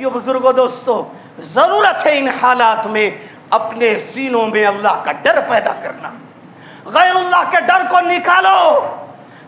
بھائیوں بزرگوں دوستوں، ضرورت ہے ان حالات میں اپنے سینوں میں اللہ کا ڈر پیدا کرنا، غیر اللہ کے ڈر کو نکالو۔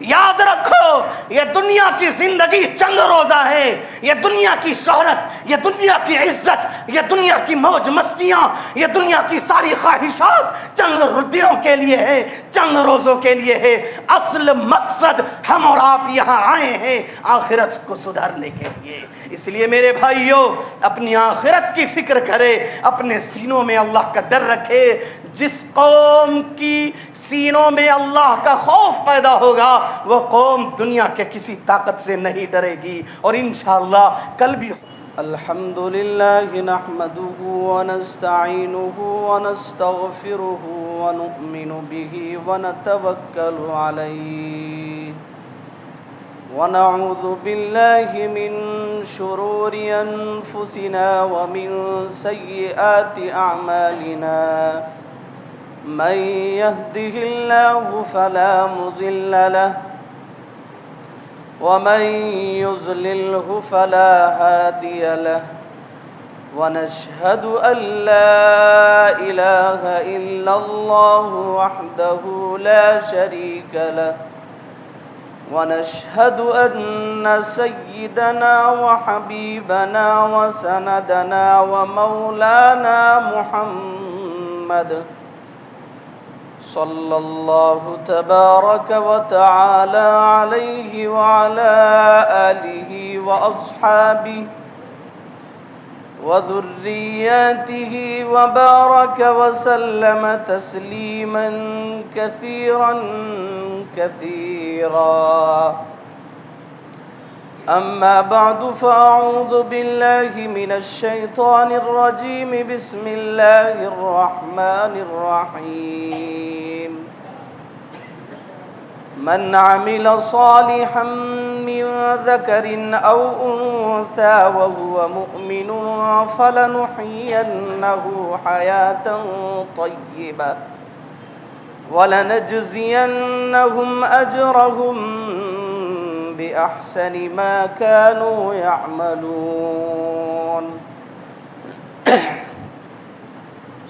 یاد رکھو یہ دنیا کی زندگی چند روزہ ہے، یہ دنیا کی شہرت، یہ دنیا کی عزت، یہ دنیا کی موج مستیاں، یہ دنیا کی ساری خواہشات چند دنوں کے لیے ہے، چند روزوں کے لیے ہے۔ اصل مقصد ہم اور آپ یہاں آئے ہیں آخرت کو سدھارنے کے لیے۔ اس لیے میرے بھائیوں اپنی آخرت کی فکر کرے، اپنے سینوں میں اللہ کا ڈر رکھے۔ جس قوم کی سینوں میں اللہ کا خوف پیدا ہوگا وہ قوم دنیا کے کسی طاقت سے نہیں ڈرے گی، اور انشاءاللہ کل بھی۔ الحمد لله نحمده ونستعينه ونستغفره ونؤمن به ونتوكل عليه ونعوذ بالله من شرور أنفسنا ومن سيئات أعمالنا من يهده الله فلا مضل له ومن يضلله فلا هادي له ونشهد أن لا إله إلا الله وحده لا شريك له ونشهد أن سيدنا وحبيبنا وسندنا ومولانا محمد صلى الله تبارك وتعالى عليه وعلى آله وأصحابه وذرياته وبارك وسلم تسليما كثيرا كثيرا. أما بعد فأعوذ بالله من الشيطان الرجيم. بسم الله الرحمن الرحيم. من عمل صالحا من ذكر أو أنثى وهو مؤمن فلنحيينه حياة طيبة ولنجزينهم أجرهم بأحسن ما كانوا يعملون.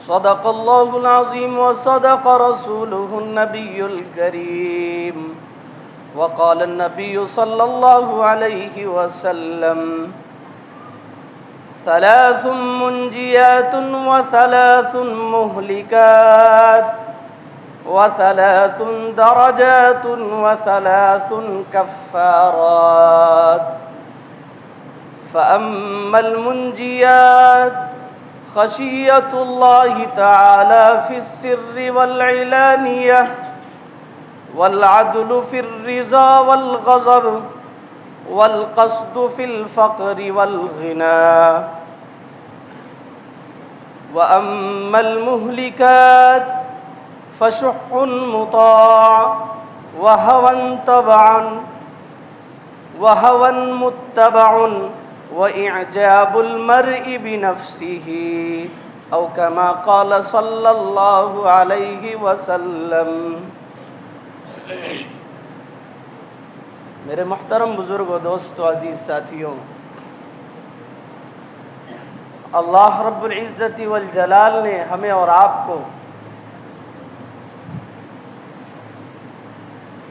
صدق الله العظيم وصدق رسوله النبي الكريم. وقال النبي صلى الله عليه وسلم: ثلاث منجيات وثلاث مهلكات وثلاث درجات وثلاث كفارات. فأما المنجيات خشية الله تعالى في السر والعلانية والعدل في الرضا والغضب والقصد في الفقر والغنى. وأما المهلكات فشح مطاع وهوى متبع وإعجاب المرء بنفسه أو كما قال صلى الله عليه وسلم. میرے محترم بزرگ و دوست و عزیز ساتھیوں، اللہ رب العزت والجلال نے ہمیں اور آپ کو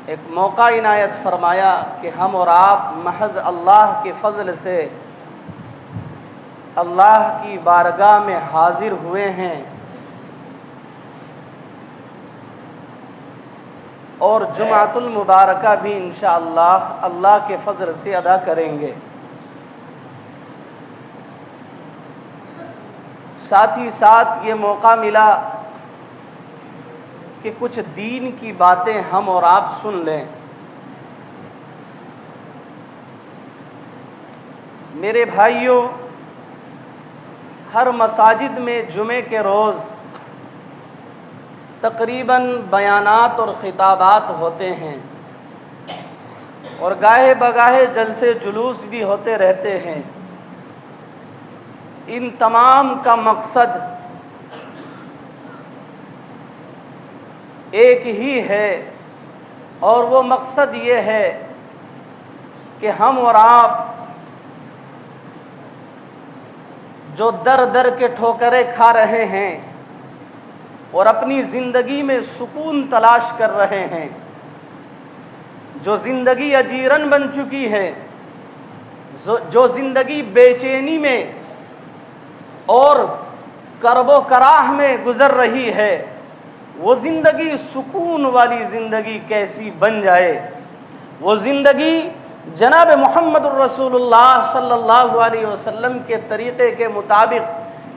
ایک موقع عنایت فرمایا کہ ہم اور آپ محض اللہ کے فضل سے اللہ کی بارگاہ میں حاضر ہوئے ہیں، اور جمعۃ المبارکہ بھی انشاءاللہ اللہ کے فضل سے ادا کریں گے۔ ساتھ ہی ساتھ یہ موقع ملا کہ کچھ دین کی باتیں ہم اور آپ سن لیں۔ میرے بھائیوں، ہر مساجد میں جمعے کے روز تقریباً بیانات اور خطابات ہوتے ہیں، اور گاہے بگاہے جلسے جلوس بھی ہوتے رہتے ہیں۔ ان تمام کا مقصد ایک ہی ہے، اور وہ مقصد یہ ہے کہ ہم اور آپ جو در در کے ٹھوکریں کھا رہے ہیں اور اپنی زندگی میں سکون تلاش کر رہے ہیں، جو زندگی اجیرن بن چکی ہے، جو زندگی بے چینی میں اور کرب و کراہ میں گزر رہی ہے، وہ زندگی سکون والی زندگی کیسی بن جائے، وہ زندگی جناب محمد الرسول اللہ صلی اللہ علیہ وسلم کے طریقے کے مطابق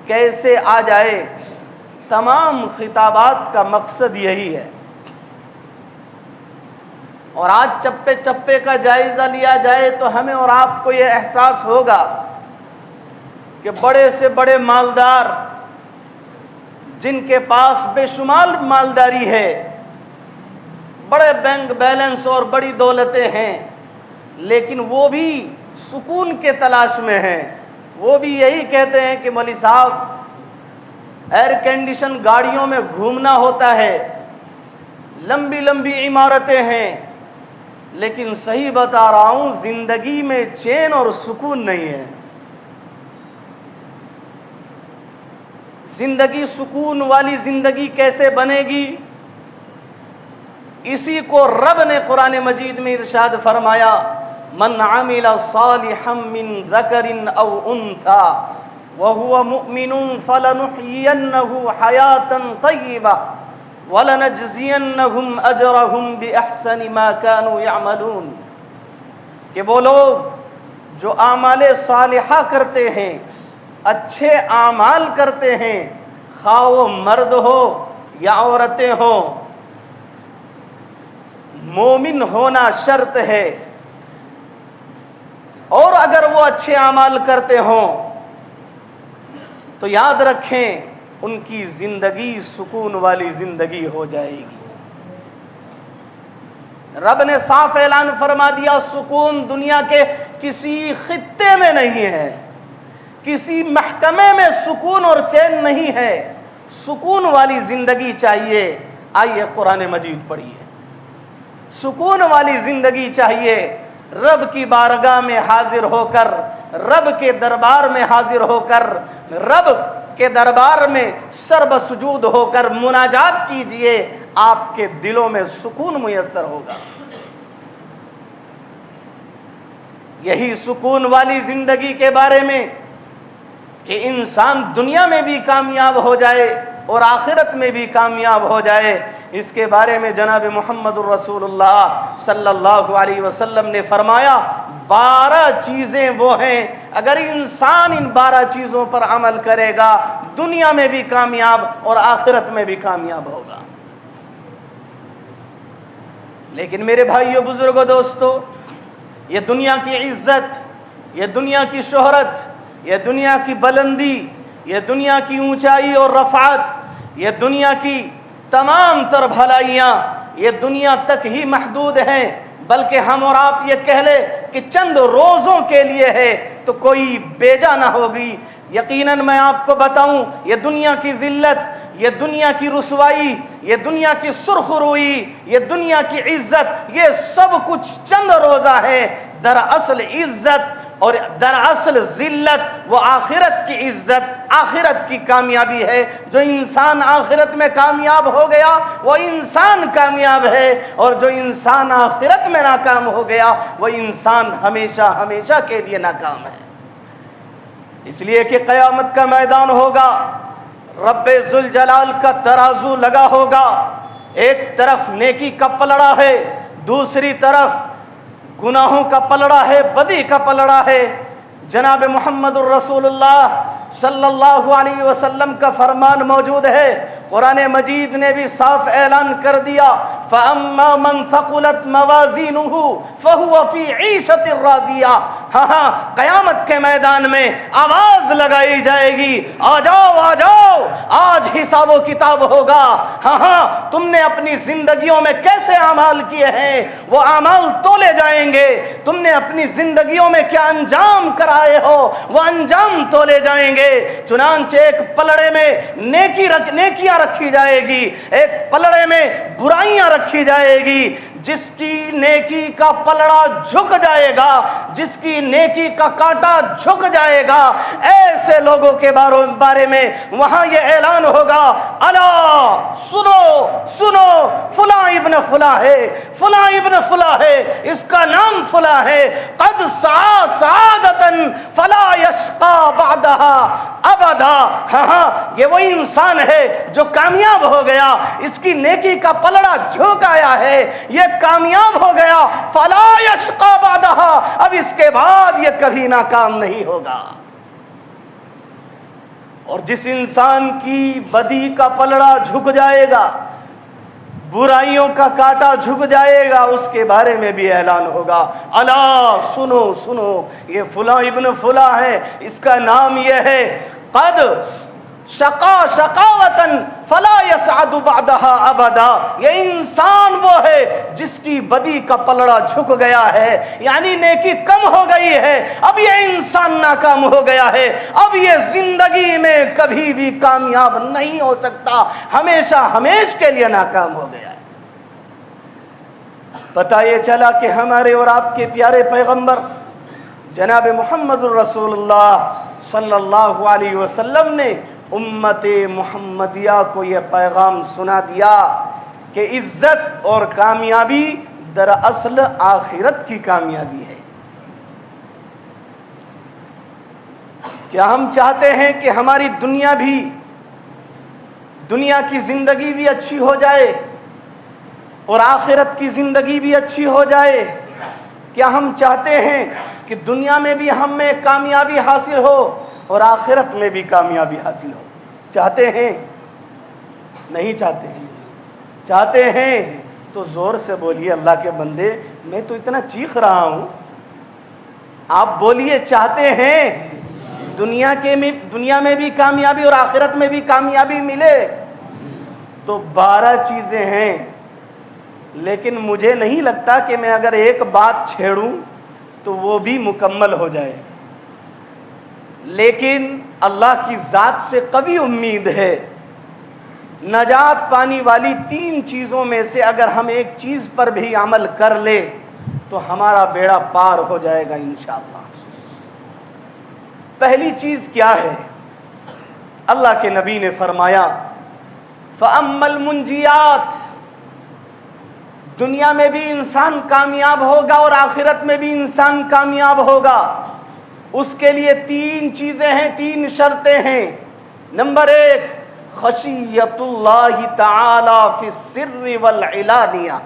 کیسے آ جائے۔ تمام خطابات کا مقصد یہی ہے۔ اور آج چپے چپے کا جائزہ لیا جائے تو ہمیں اور آپ کو یہ احساس ہوگا کہ بڑے سے بڑے مالدار جن کے پاس بے شمار مالداری ہے، بڑے بینک بیلنس اور بڑی دولتیں ہیں، لیکن وہ بھی سکون کے تلاش میں ہیں۔ وہ بھی یہی کہتے ہیں کہ مولوی صاحب ایئر کنڈیشن گاڑیوں میں گھومنا ہوتا ہے، لمبی لمبی عمارتیں ہیں، لیکن صحیح بتا رہا ہوں زندگی میں چین اور سکون نہیں ہے۔ زندگی سکون والی زندگی کیسے بنے گی؟ اسی کو رب نے قرآن مجید میں ارشاد فرمایا، من عمل صالحا من ذکر او انثى وهو مؤمن فلنحيينه حیاتا طیبہ وَلَنَجْزِيَنَّهُمْ أَجْرَهُمْ بِأَحْسَنِ مَا كَانُوا يَعْمَلُونَ، کہ وہ لوگ جو اعمال صالحہ کرتے ہیں، اچھے اعمال کرتے ہیں، خواہ وہ مرد ہو یا عورتیں ہوں، مومن ہونا شرط ہے، اور اگر وہ اچھے اعمال کرتے ہوں تو یاد رکھیں ان کی زندگی سکون والی زندگی ہو جائے گی۔ رب نے صاف اعلان فرما دیا، سکون دنیا کے کسی خطے میں نہیں ہے، کسی محکمے میں سکون اور چین نہیں ہے۔ سکون والی زندگی چاہیے، آئیے قرآن مجید پڑھیے۔ سکون والی زندگی چاہیے، رب کی بارگاہ میں حاضر ہو کر، رب کے دربار میں حاضر ہو کر، رب کے دربار میں سر بسجود ہو کر مناجات کیجئے، آپ کے دلوں میں سکون میسر ہوگا۔ یہی سکون والی زندگی کے بارے میں کہ انسان دنیا میں بھی کامیاب ہو جائے اور آخرت میں بھی کامیاب ہو جائے، اس کے بارے میں جناب محمد الرسول اللہ صلی اللہ علیہ وسلم نے فرمایا 12 چیزیں وہ ہیں، اگر انسان ان 12 چیزوں پر عمل کرے گا دنیا میں بھی کامیاب اور آخرت میں بھی کامیاب ہوگا۔ لیکن میرے بھائیو، بزرگوں، دوستو، یہ دنیا کی عزت، یہ دنیا کی شہرت، یہ دنیا کی بلندی، یہ دنیا کی اونچائی اور رفعت، یہ دنیا کی تمام تر بھلائیاں یہ دنیا تک ہی محدود ہیں، بلکہ ہم اور آپ یہ کہہ لیں کہ چند روزوں کے لیے ہے تو کوئی بیجا نہ ہوگی۔ یقیناً میں آپ کو بتاؤں، یہ دنیا کی ذلت، یہ دنیا کی رسوائی، یہ دنیا کی سرخ روئی، یہ دنیا کی عزت، یہ سب کچھ چند روزہ ہے۔ دراصل عزت اور دراصل ذلت وہ آخرت کی عزت، آخرت کی کامیابی ہے۔ جو انسان آخرت میں کامیاب ہو گیا وہ انسان کامیاب ہے، اور جو انسان آخرت میں ناکام ہو گیا وہ انسان ہمیشہ ہمیشہ کے لیے ناکام ہے۔ اس لیے کہ قیامت کا میدان ہوگا، رب ذوالجلال کا ترازو لگا ہوگا، ایک طرف نیکی کا پلڑا ہے، دوسری طرف گناہوں کا پلڑا ہے، بدی کا پلڑا ہے۔ جناب محمد الرسول اللہ صلی اللہ علیہ وسلم کا فرمان موجود ہے، قرآن مجید نے بھی صاف اعلان کر دیا، فَأَمَّا مَنْ ثَقُلَتْ مَوَازِينُهُ فَهُوَ فِي عِيشَةٍ رَاضِيَةٍ۔ ہاں، قیامت کے میدان میں آواز لگائی جائے گی، آ جاؤ آ جاؤ، آج حساب و کتاب ہوگا۔ ہاں، تم نے اپنی زندگیوں میں کیسے اعمال کیے ہیں وہ اعمال تولے جائیں گے، تم نے اپنی زندگیوں میں کیا انجام کرائے ہو وہ انجام تولے جائیں گے۔ گے. چنانچہ ایک پلڑے میں نیکیاں رکھی جائے گی, ایک پلڑے میں برائیاں رکھی جائے گی. جس کی نیکی کا پلڑا جھک جائے گا, جس کی نیکی کا کانٹا جھک جائے گا, ایسے لوگوں کے بارے میں وہاں یہ اعلان ہوگا, الا سنو سنو, فلاں ابن فلاں ہے, فلاں ابن فلاں ہے, اس کا نام فلاں ہے, قد سعى سعادة فلا يشقى بعدها ابدا. ہاں یہ وہی انسان ہے جو کامیاب ہو گیا, اس کی نیکی کا پلڑا جھک آیا ہے, یہ کامیاب ہو گیا, فلا یشقی بعدها, اب اس کے بعد یہ کبھی ناکام نہیں ہوگا. اور جس انسان کی بدی کا پلڑا جھک جائے گا, برائیوں کا کانٹا جھک جائے گا, اس کے بارے میں بھی اعلان ہوگا, الا سنو سنو, یہ فلاں ابن فلاں ہے, اس کا نام یہ ہے, قد شقا شقاوتن فلا یسعد بعدها ابدا. یہ انسان وہ ہے جس کی بدی کا پلڑا جھک گیا ہے, یعنی نیکی کم ہو گئی ہے, اب یہ انسان ناکام ہو گیا ہے, اب یہ زندگی میں کبھی بھی کامیاب نہیں ہو سکتا, ہمیشہ ہمیش کے لیے ناکام ہو گیا ہے. پتہ یہ چلا کہ ہمارے اور آپ کے پیارے پیغمبر جناب محمد الرسول اللہ صلی اللہ علیہ وسلم نے امت محمدیہ کو یہ پیغام سنا دیا کہ عزت اور کامیابی دراصل آخرت کی کامیابی ہے. کیا ہم چاہتے ہیں کہ ہماری دنیا کی زندگی بھی اچھی ہو جائے اور آخرت کی زندگی بھی اچھی ہو جائے؟ کیا ہم چاہتے ہیں کہ دنیا میں بھی ہمیں کامیابی حاصل ہو اور آخرت میں بھی کامیابی حاصل ہو؟ چاہتے ہیں؟ نہیں چاہتے ہیں. چاہتے ہیں تو زور سے بولیے, اللہ کے بندے میں تو اتنا چیخ رہا ہوں, آپ بولیے چاہتے ہیں دنیا میں بھی کامیابی اور آخرت میں بھی کامیابی ملے. تو 12 چیزیں ہیں, لیکن مجھے نہیں لگتا کہ میں اگر ایک بات چھیڑوں تو وہ بھی مکمل ہو جائے. لیکن اللہ کی ذات سے قوی امید ہے, نجات پانے والی 3 چیزوں میں سے اگر ہم ایک چیز پر بھی عمل کر لے تو ہمارا بیڑا پار ہو جائے گا انشاءاللہ. پہلی چیز کیا ہے؟ اللہ کے نبی نے فرمایا, فَأَمَّا الْمُنْجِيَاتِ, دنیا میں بھی انسان کامیاب ہوگا اور آخرت میں بھی انسان کامیاب ہوگا. اس کے لیے 3 چیزیں ہیں, 3 شرطیں ہیں. نمبر 1, خشیت اللہ تعالی فی السر والعلانیہ,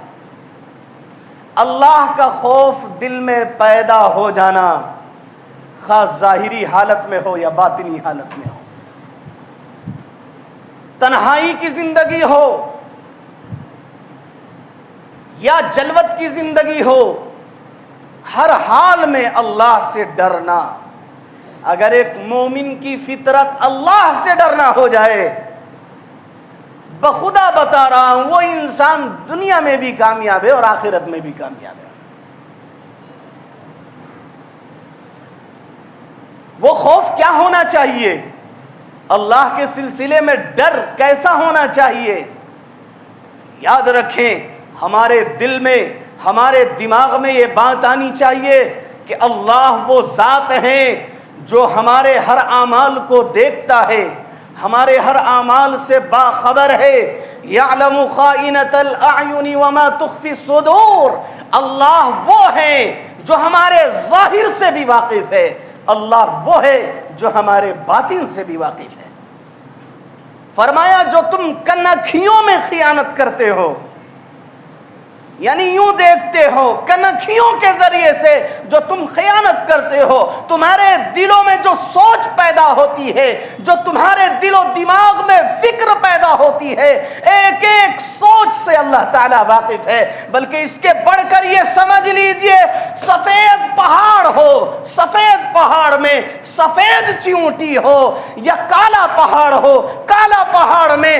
اللہ کا خوف دل میں پیدا ہو جانا, خاص ظاہری حالت میں ہو یا باطنی حالت میں ہو. تنہائی کی زندگی ہو یا جلوت کی زندگی ہو, ہر حال میں اللہ سے ڈرنا. اگر ایک مومن کی فطرت اللہ سے ڈرنا ہو جائے, بخدا بتا رہا ہوں, وہ انسان دنیا میں بھی کامیاب ہے اور آخرت میں بھی کامیاب ہے. وہ خوف کیا ہونا چاہیے؟ اللہ کے سلسلے میں ڈر کیسا ہونا چاہیے؟ یاد رکھیں, ہمارے دل میں, ہمارے دماغ میں یہ بات آنی چاہیے کہ اللہ وہ ذات ہیں جو ہمارے ہر اعمال کو دیکھتا ہے, ہمارے ہر اعمال سے باخبر ہے. یعلم خائنۃ الاعین وما تخفی الصدور, اللہ وہ ہے جو ہمارے ظاہر سے بھی واقف ہے, اللہ وہ ہے جو ہمارے باطن سے بھی واقف ہے. فرمایا جو تم کنکھیوں میں خیانت کرتے ہو, یعنی یوں دیکھتے ہو, کنکھیوں کے ذریعے سے جو تم خیانت کرتے ہو, تمہارے دلوں میں جو سوچ پیدا ہوتی ہے, جو تمہارے دل و دماغ میں فکر پیدا ہوتی ہے, ایک ایک سوچ سے اللہ تعالیٰ واقف ہے. بلکہ اس کے بڑھ کر یہ سمجھ لیجئے, سفید پہاڑ ہو, سفید پہاڑ میں سفید چیونٹی ہو, یا کالا پہاڑ ہو, کالا پہاڑ میں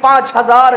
5000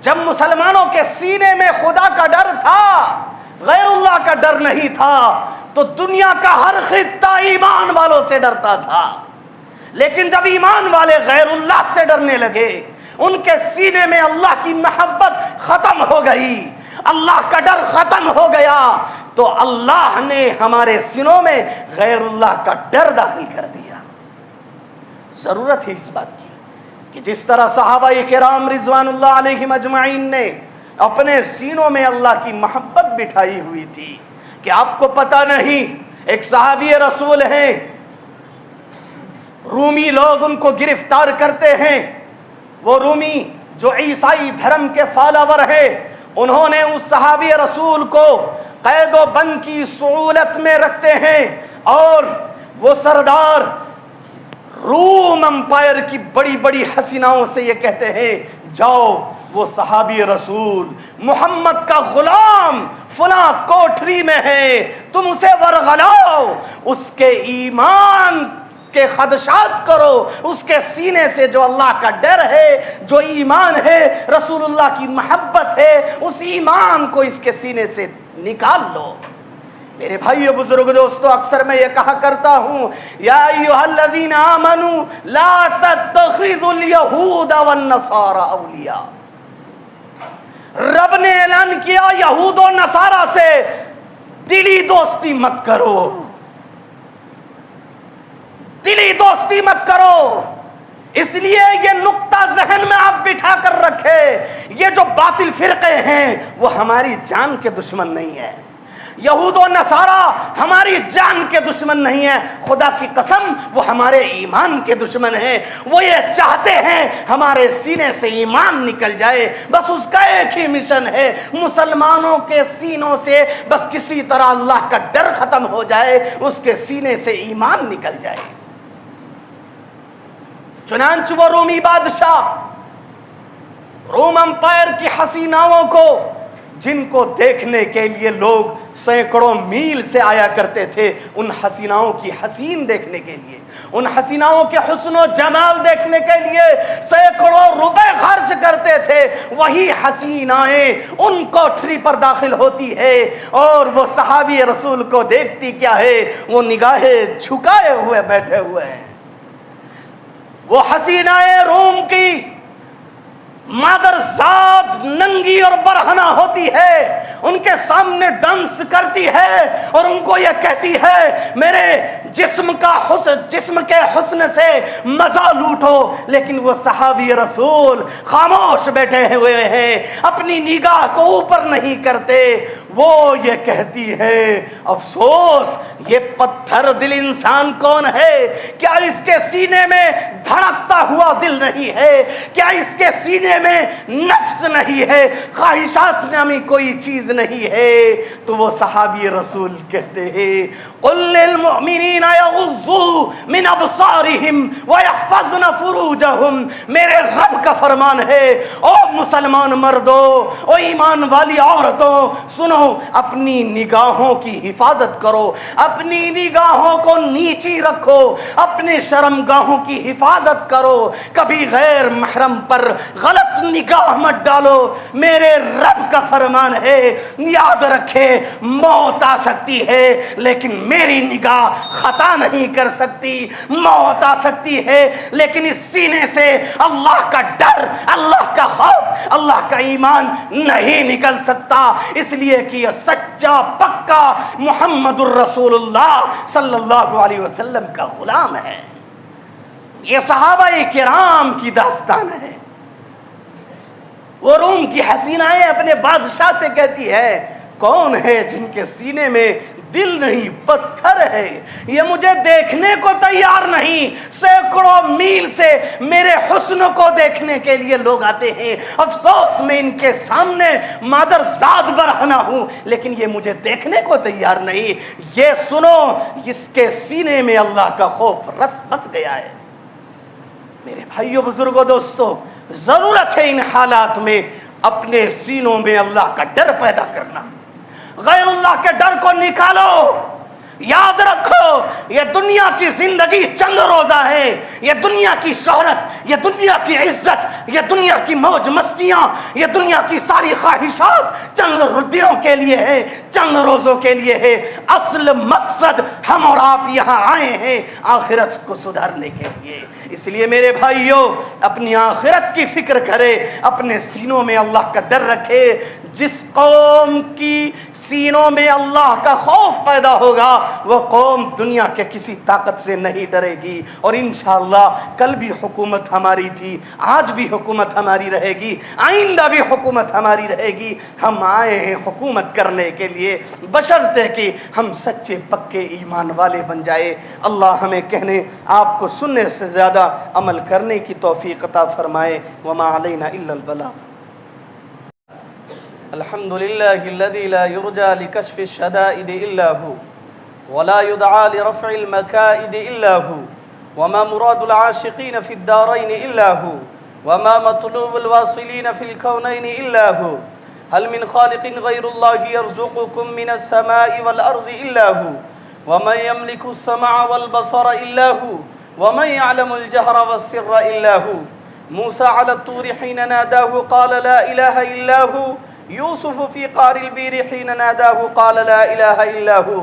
جب مسلمانوں کے سینے میں خدا کا ڈر تھا، غیر اللہ کا ڈر نہیں تھا، تو دنیا کا ہر خطہ ایمان والوں سے ڈرتا تھا۔ لیکن جب ایمان والے غیر اللہ سے ڈرنے لگے، ان کے سینے میں اللہ کی محبت ختم ہو گئی، اللہ کا ڈر ختم ہو گیا، تو اللہ نے ہمارے سینوں میں غیر اللہ کا ڈر داخل کر دیا۔ ضرورت ہے اس بات کی کہ جس طرح صحابہ کرام رضوان اللہ علیہم اجمعین نے اپنے سینوں میں اللہ کی محبت بٹھائی ہوئی تھی، کہ آپ کو پتہ نہیں، ایک صحابی رسول ہیں، رومی لوگ ان کو گرفتار کرتے ہیں، وہ رومی جو عیسائی دھرم کے فالوور ہیں، انہوں نے اس صحابی رسول کو قید و بند کی صورت میں رکھتے ہیں، اور وہ سردار روم امپائر کی بڑی بڑی حسیناؤں سے یہ کہتے ہیں، جاؤ وہ صحابی رسول محمد کا غلام فلاں کوٹری میں ہے، تم اسے ورغلاؤ، اس کے ایمان کے خدشات کرو، اس کے سینے سے جو اللہ کا ڈر ہے، جو ایمان ہے، رسول اللہ کی محبت ہے، اس ایمان کو اس کے سینے سے نکال لو۔ میرے بھائیو بزرگ دوستو، اکثر میں یہ کہا کرتا ہوں، یا ایھا الذین آمنوا لا تتخذوا اليہود والنصارى اولیاء۔ رب نے اعلان کیا یہود و نصارہ سے دلی دوستی مت کرو، دلی دوستی مت کرو۔ اس لیے یہ نقطہ ذہن میں آپ بٹھا کر رکھے، یہ جو باطل فرقے ہیں وہ ہماری جان کے دشمن نہیں ہے، یہود و نصارہ ہماری جان کے دشمن نہیں ہیں، خدا کی قسم وہ ہمارے ایمان کے دشمن ہیں۔ وہ یہ چاہتے ہیں ہمارے سینے سے ایمان نکل جائے، بس اس کا ایک ہی مشن ہے، مسلمانوں کے سینوں سے بس کسی طرح اللہ کا ڈر ختم ہو جائے، اس کے سینے سے ایمان نکل جائے۔ چنانچہ وہ رومی بادشاہ روم امپائر کی حسیناؤں کو، جن کو دیکھنے کے لیے لوگ سینکڑوں میل سے آیا کرتے تھے، ان حسیناؤں کی حسین دیکھنے کے لیے، ان حسیناؤں کے حسن و جمال دیکھنے کے لیے سینکڑوں روپے خرچ کرتے تھے، وہی حسینائیں ان کوٹری پر داخل ہوتی ہے اور وہ صحابی رسول کو دیکھتی کیا ہے، وہ نگاہیں جھکائے ہوئے بیٹھے ہوئے ہیں۔ وہ حسینائیں روم کی مادر ذات ننگی اور برہنہ ہوتی ہے، ان کے سامنے ڈانس کرتی ہے اور ان کو یہ کہتی ہے میرے جسم کے حسن سے مزہ لوٹو، لیکن وہ صحابی رسول خاموش بیٹھے ہوئے ہیں، اپنی نگاہ کو اوپر نہیں کرتے۔ وہ یہ کہتی ہے افسوس یہ پتھر دل انسان کون ہے؟ کیا اس کے سینے میں دھڑکتا ہوا دل نہیں ہے؟ کیا اس کے سینے میں نفس نہیں ہے، خواہشات نامی کوئی چیز نہیں ہے؟ تو وہ صحابی رسول کہتے ہیں قل للمؤمنین یغضوا من ابصارہم ویحفظن فروجہم۔ میرے رب کا فرمان ہے، او مسلمان مردوں، او ایمان والی عورتوں، سنو، اپنی نگاہوں کی حفاظت کرو، اپنی نگاہوں کو نیچی رکھو، اپنے شرمگاہوں کی حفاظت کرو، کبھی غیر محرم پر غلط نگاہ مت ڈالو۔ میرے رب کا فرمان ہے، یاد رکھے موت آ سکتی ہے لیکن میری نگاہ خطا نہیں کر سکتی، موت آ سکتی ہے لیکن اس سینے سے اللہ کا ڈر، اللہ کا خوف، اللہ کا ایمان نہیں نکل سکتا، اس لیے کہ یہ سچا پکا محمد الرسول اللہ صلی اللہ علیہ وسلم کا غلام ہے۔ یہ صحابہ کرام کی داستان ہے۔ وہ روم کی حسینائیں اپنے بادشاہ سے کہتی ہے کون ہے جن کے سینے میں دل نہیں پتھر ہے، یہ مجھے دیکھنے کو تیار نہیں، سینکڑوں میل سے میرے حسن کو دیکھنے کے لیے لوگ آتے ہیں، افسوس میں ان کے سامنے مادر ذات برہنہ ہوں لیکن یہ مجھے دیکھنے کو تیار نہیں۔ یہ سنو، اس کے سینے میں اللہ کا خوف رس بس گیا ہے۔ میرے بھائیو بزرگوں دوستو، ضرورت ہے ان حالات میں اپنے سینوں میں اللہ کا ڈر پیدا کرنا، غیر اللہ کے ڈر کو نکالو، یاد رکھو یہ دنیا کی زندگی چند روزہ ہے، یہ دنیا کی شہرت، یہ دنیا کی عزت، یہ دنیا کی موج مستیاں، یہ دنیا کی ساری خواہشات چند دنوں کے لیے ہے، چند روزوں کے لیے ہے۔ اصل مقصد ہم اور آپ یہاں آئے ہیں آخرت کو سدھارنے کے لیے۔ اس لیے میرے بھائیوں اپنی آخرت کی فکر کرے، اپنے سینوں میں اللہ کا ڈر رکھے۔ جس قوم کی سینوں میں اللہ کا خوف پیدا ہوگا وہ قوم دنیا کے کسی طاقت سے نہیں ڈرے گی۔ اور انشاءاللہ کل بھی حکومت ہماری تھی، آج بھی حکومت ہماری رہے گی، آئندہ بھی حکومت ہماری رہے گی۔ ہم آئے ہیں حکومت کرنے کے لیے، بشرطے کہ ہم سچے پکے ایمان والے بن جائے۔ اللہ ہمیں کہنے آپ کو سننے سے زیادہ عمل کرنے کی توفیق عطا فرمائے۔ وما علینا الا البلاغ۔ الحمد لله الذي لا يرجى لكشف الشدائد إلا هو ولا يدعى لرفع المكائد إلا هو وما مراد العاشقين في الدارين إلا هو وما مطلوب الواصلين في الكونين إلا هو هل من خالق غير الله يرزقكم من السماء والأرض إلا هو ومن يملك السمع والبصر إلا هو ومن يعلم الجهر والسر إلا هو موسى على الطور حين ناداه قال لا إله إلا هو يوسف في قعر البير حين ناداه قال لا إله إلا هو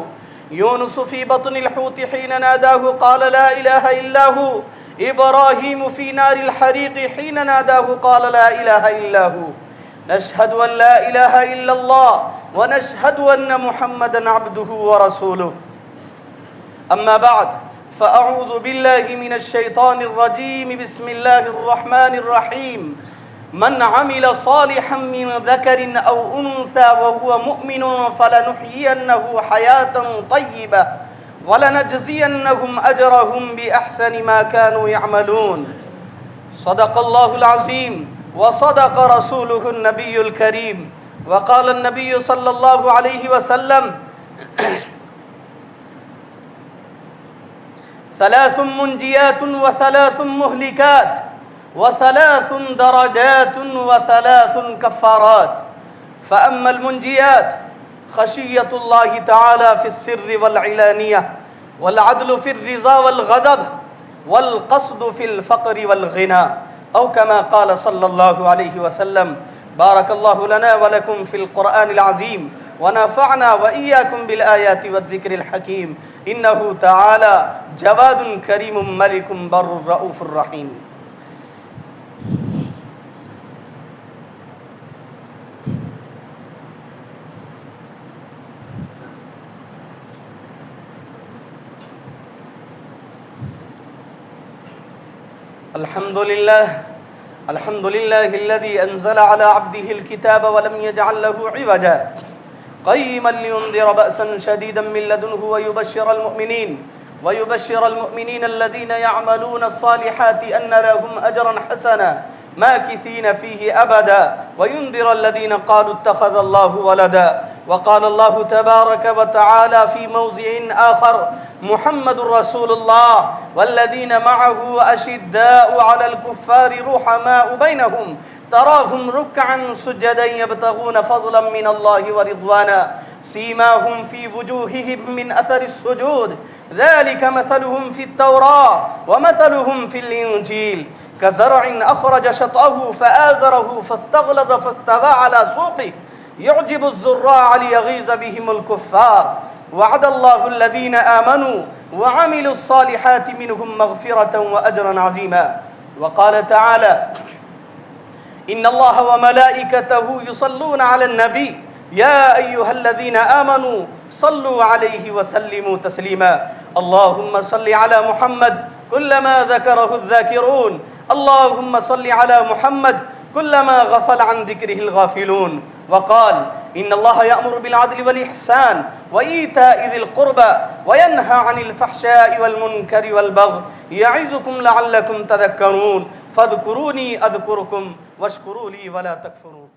يونس في بطن الحوت حين ناداه قال لا إله إلا هو إبراهيم في نار الحريق حين ناداه قال لا إله إلا هو نشهد أن لا إله إلا الله ونشهد أن محمدا عبده ورسوله أما بعد فأعوذ بالله من الشيطان الرجيم بسم الله الرحمن الرحيم من عمل صالحا من ذكر أو أنثى وهو مؤمن فلنحيينه حياة طيبة ولنجزينهم أجرهم بأحسن ما كانوا يعملون صدق الله العظيم وصدق رسوله النبي الكريم وقال النبي صلى الله عليه وسلم ثلاث منجيات وثلاث مهلكات وثلاث درجات وثلاث كفارات فأما المنجيات خشية الله تعالى في السر والعلانية والعدل في الرضا والغضب والقصد في الفقر والغنى أو كما قال صلى الله عليه وسلم بارك الله لنا ولكم في القرآن العظيم ونفعنا وإياكم بالآيات والذكر الحكيم إنه تعالى جواد كريم ملك بر رؤوف رحيم الحمد لله الذي أنزل على عبده الكتاب ولم يجعل له عوجا قيما لينذر بأسا شديدا من لدنه ويبشر المؤمنين الذين يعملون الصالحات أن لهم أجرا حسنا ماكثين فيه أبدا وينذر الذين قالوا اتخذ الله ولدا وقال الله تبارك وتعالى في موضع آخر محمد رسول الله والذين معه أشداء على الكفار رحماء بينهم تراهم ركعا سجدا يبتغون فضلا من الله ورضوانا سيماهم في وجوههم من أثر السجود ذلك مثلهم في التوراة ومثلهم في الإنجيل كزرع أخرج شطأه فآزره فاستغلظ فاستوى على سوقه يعجب الزراع ليغيظ بهم الكفار وعد الله الذين آمنوا وعملوا الصالحات منهم مغفرة وأجرا عظيما وقال تعالى إن الله وملائكته يصلون على النبي يا أيها الذين آمنوا صلوا عليه وسلموا تسليما اللهم صل على محمد كلما ذكره الذاكرون اللهم صل على محمد كلما غفل عن ذكره الغافلون وقال إن الله يأمر بالعدل والإحسان وإيتاء ذي القربى وينهى عن الفحشاء والمنكر والبغي يعظكم لعلكم تذكرون فاذكروني أذكركم واشكروا لي ولا تكفرون